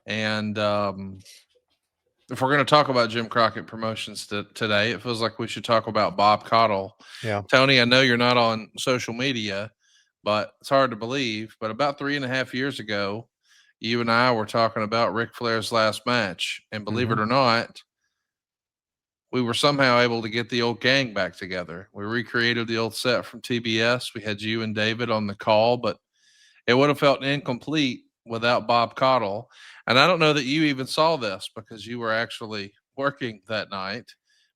And if we're going to talk about Jim Crockett Promotions today, it feels like we should talk about Bob Caudle. Yeah. Tony, I know you're not on social media, but it's hard to believe. But about 3.5 years ago, you and I were talking about Ric Flair's last match. And believe Mm-hmm. it or not, we were somehow able to get the old gang back together. We recreated the old set from TBS. We had you and David on the call, but it would have felt incomplete without Bob Caudle. And I don't know that you even saw this because you were actually working that night.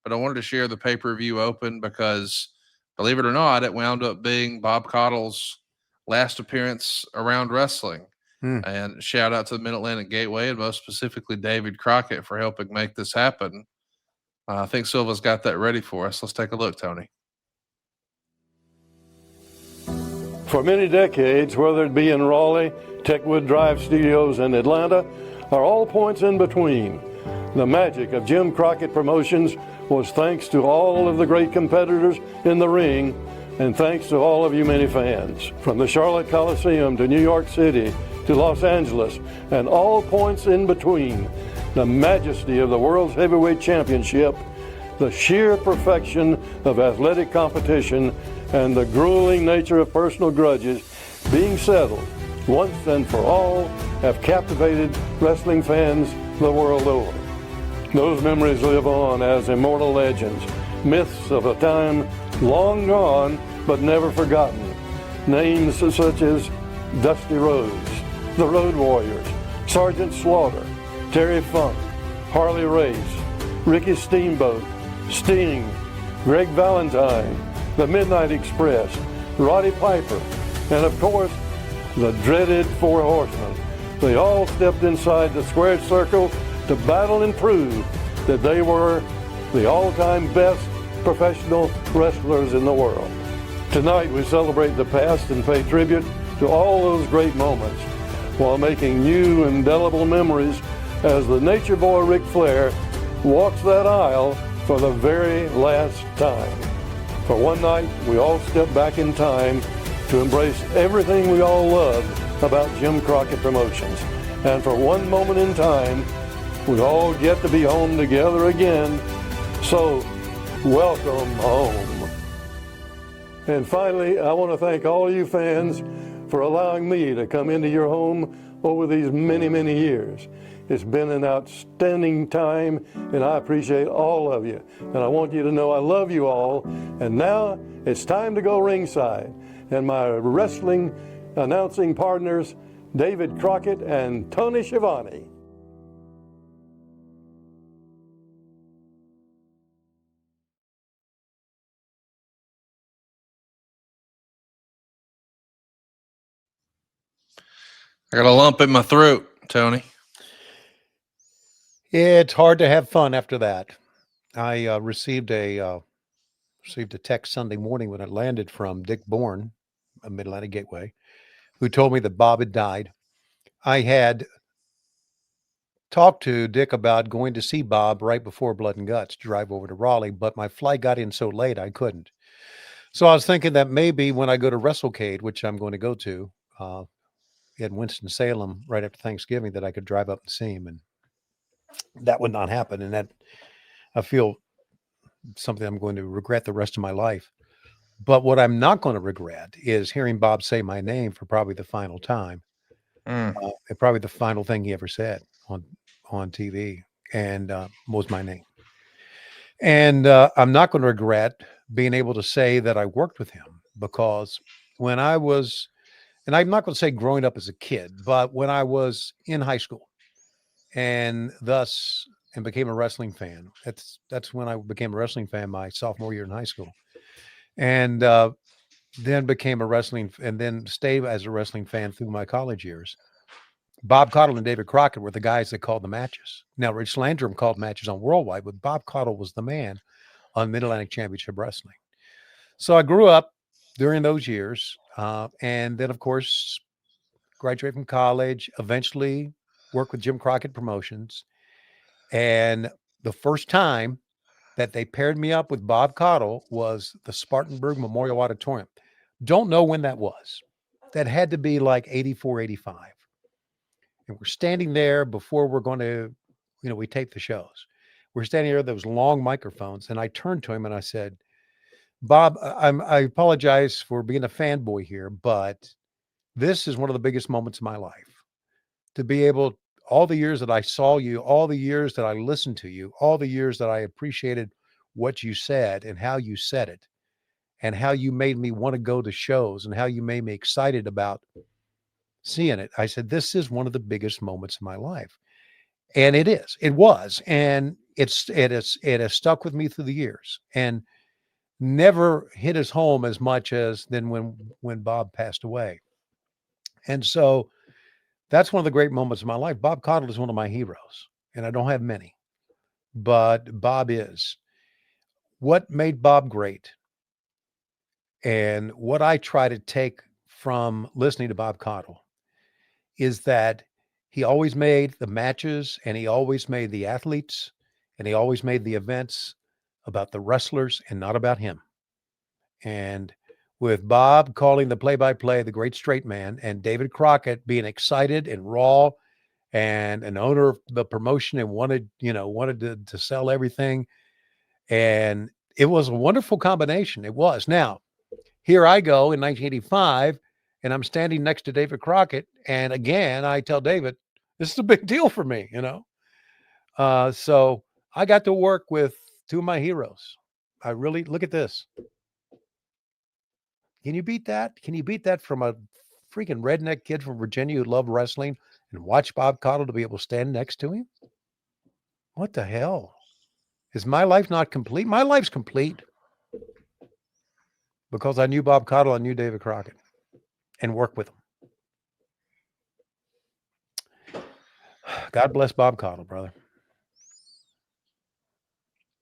But I wanted to share the pay per view open because, believe it or not, it wound up being Bob Caudle's last appearance around wrestling. Mm. And shout out to the Mid Atlantic Gateway and most specifically David Crockett for helping make this happen. I think Silva's got that ready for us. Let's take a look, Tony. For many decades, whether it be in Raleigh, Techwood Drive Studios in Atlanta, or all points in between, the magic of Jim Crockett Promotions was thanks to all of the great competitors in the ring and thanks to all of you many fans. From the Charlotte Coliseum to New York City to Los Angeles and all points in between, the majesty of the World's Heavyweight Championship, the sheer perfection of athletic competition, and the grueling nature of personal grudges being settled once and for all have captivated wrestling fans the world over. Those memories live on as immortal legends, myths of a time long gone but never forgotten. Names such as Dusty Rhodes, the Road Warriors, Sergeant Slaughter, Terry Funk, Harley Race, Ricky Steamboat, Sting, Greg Valentine, the Midnight Express, Roddy Piper, and of course, the dreaded Four Horsemen. They all stepped inside the squared circle to battle and prove that they were the all-time best professional wrestlers in the world. Tonight we celebrate the past and pay tribute to all those great moments while making new indelible memories as the Nature Boy Ric Flair walks that aisle for the very last time. For one night, we all step back in time to embrace everything we all loved about Jim Crockett Promotions. And for one moment in time, we all get to be home together again. So, welcome home. And finally, I want to thank all you fans for allowing me to come into your home over these many, many years. It's been an outstanding time, and I appreciate all of you. And I want you to know I love you all. And now it's time to go ringside. And my wrestling announcing partners, David Crockett and Tony Schiavone. I got a lump in my throat, Tony. It's hard to have fun after that. I received a text Sunday morning when it landed from Dick Bourne, a Mid-Atlantic Gateway, who told me that Bob had died. I had talked to Dick about going to see Bob right before Blood and Guts, drive over to Raleigh, but my flight got in so late I couldn't. So I was thinking that maybe when I go to WrestleCade, which I'm going to go to in Winston-Salem right after Thanksgiving, that I could drive up and see him. And that would not happen. And that I feel something I'm going to regret the rest of my life. But what I'm not going to regret is hearing Bob say my name for probably the final time. And probably the final thing he ever said on TV and was my name. And I'm not going to regret being able to say that I worked with him, because when I was, and I'm not going to say growing up as a kid, but when I was in high school and became a wrestling fan, that's when I became a wrestling fan, my sophomore year in high school. And then became a wrestling, and then stayed as a wrestling fan through my college years. Bob Caudle and David Crockett were the guys that called the matches. Now, Rich Landrum called matches on Worldwide, but Bob Caudle was the man on Mid-Atlantic Championship Wrestling. So I grew up during those years, and then, of course, graduated from college, eventually worked with Jim Crockett Promotions. And the first time that they paired me up with Bob Caudle was the Spartanburg Memorial Auditorium. Don't know when that was. That had to be like 84, 85. And we're standing there before we're going to, we tape the shows. We're standing there with those long microphones. And I turned to him and I said, Bob, I apologize for being a fanboy here, but this is one of the biggest moments of my life. To be able, all the years that I saw you, all the years that I listened to you, all the years that I appreciated what you said and how you said it, and how you made me want to go to shows and how you made me excited about seeing it. I said, this is one of the biggest moments of my life. And it was, and it has stuck with me through the years and never hit us home as much as then when Bob passed away. And so that's one of the great moments of my life. Bob Caudle is one of my heroes, and I don't have many, but Bob is. What made Bob great, and what I try to take from listening to Bob Caudle, is that he always made the matches and he always made the athletes and he always made the events about the wrestlers and not about him. And with Bob calling the play-by-play the great straight man, and David Crockett being excited and raw and an owner of the promotion and wanted to sell everything. And it was a wonderful combination. It was. Now, here I go in 1985, and I'm standing next to David Crockett. And again, I tell David, this is a big deal for me, So I got to work with two of my heroes. I really, look at this. Can you beat that? Can you beat that from a freaking redneck kid from Virginia who loved wrestling and watch Bob Caudle to be able to stand next to him? What the hell? Is my life not complete? My life's complete because I knew Bob Caudle, I knew David Crockett, and worked with him. God bless Bob Caudle, brother.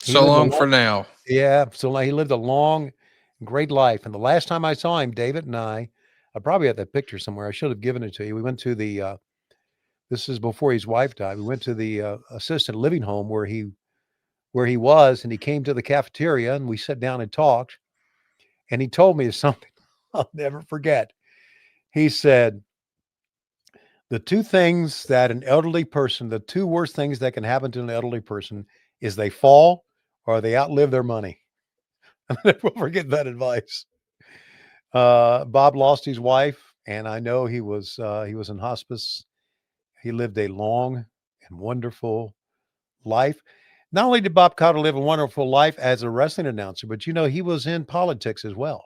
So long for now. Yeah, so he lived a long, great life. And the last time I saw him, David and I probably have that picture somewhere. I should have given it to you. We went to the, this is before his wife died. We went to the assisted living home where he was, and he came to the cafeteria and we sat down and talked. And he told me something I'll never forget. He said, the two things that an elderly person, the two worst things that can happen to an elderly person is they fall or they outlive their money. I'll never forget that advice. Bob lost his wife, and I know he was in hospice. He lived a long and wonderful life. Not only did Bob Caudle live a wonderful life as a wrestling announcer, but he was in politics as well.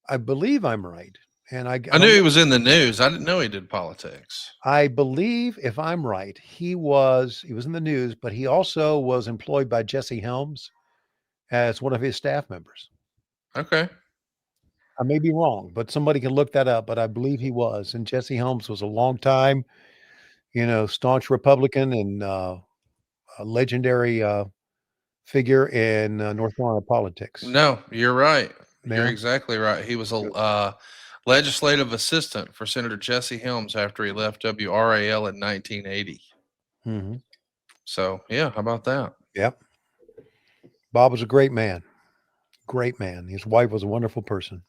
I believe I'm right. And I knew he was in the news. I didn't know he did politics. I believe, if I'm right, he was in the news, but he also was employed by Jesse Helms as one of his staff members. Okay. I may be wrong, but somebody can look that up, but I believe he was. And Jesse Helms was a long time, staunch Republican and a legendary figure in North Carolina politics. No, you're right. Yeah. You're exactly right. He was a legislative assistant for Senator Jesse Helms after he left WRAL in 1980. Mm-hmm. So, yeah, how about that? Yep. Bob was a great man. Great man. His wife was a wonderful person.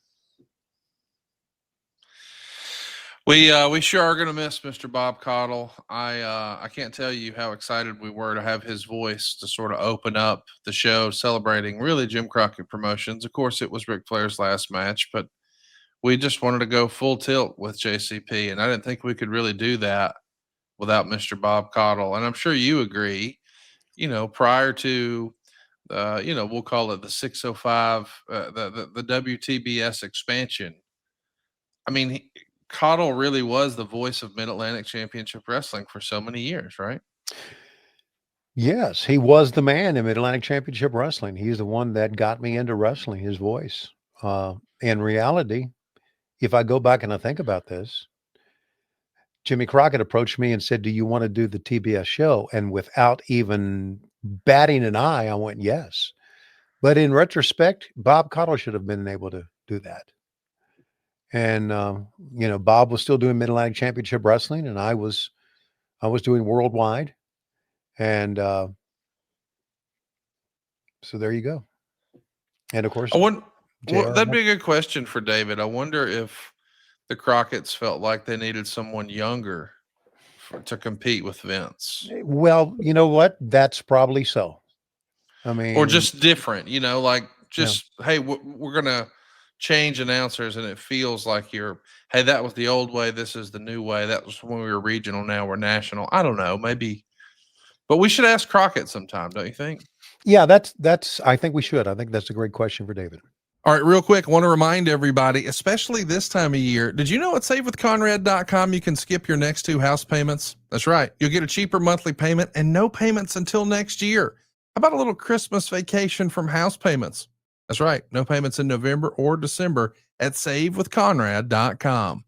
We sure are going to miss Mr. Bob Caudle. I can't tell you how excited we were to have his voice to sort of open up the show celebrating really Jim Crockett Promotions. Of course, it was Ric Flair's last match, but we just wanted to go full tilt with JCP, and I didn't think we could really do that without Mr. Bob Caudle. And I'm sure you agree, prior to, we'll call it the 605, the WTBS expansion. I mean, Caudle really was the voice of Mid-Atlantic Championship Wrestling for so many years, right? Yes, he was the man in Mid-Atlantic Championship Wrestling. He's the one that got me into wrestling, his voice. In reality, if I go back and I think about this, Jimmy Crockett approached me and said, do you want to do the TBS show? And without even batting an eye, I went, yes. But in retrospect, Bob Caudle should have been able to do that. And, Bob was still doing Mid-Atlantic Championship Wrestling, and I was doing worldwide. And so there you go. And of course, that'd be a good question for David. I wonder if the Crockett's felt like they needed someone younger to compete with Vince, Well, you know what? That's probably so. I mean, or just different, like Yeah. just, hey, we're going to change announcers and it feels like hey, that was the old way. This is the new way. That was when we were regional. Now we're national. I don't know, maybe, but we should ask Crockett sometime. Don't you think? yeah, that's, I think we should. I think that's a great question for David. All right, real quick, I want to remind everybody, especially this time of year, did you know at SaveWithConrad.com you can skip your next 2 house payments? That's right. You'll get a cheaper monthly payment and no payments until next year. How about a little Christmas vacation from house payments? That's right. No payments in November or December at SaveWithConrad.com.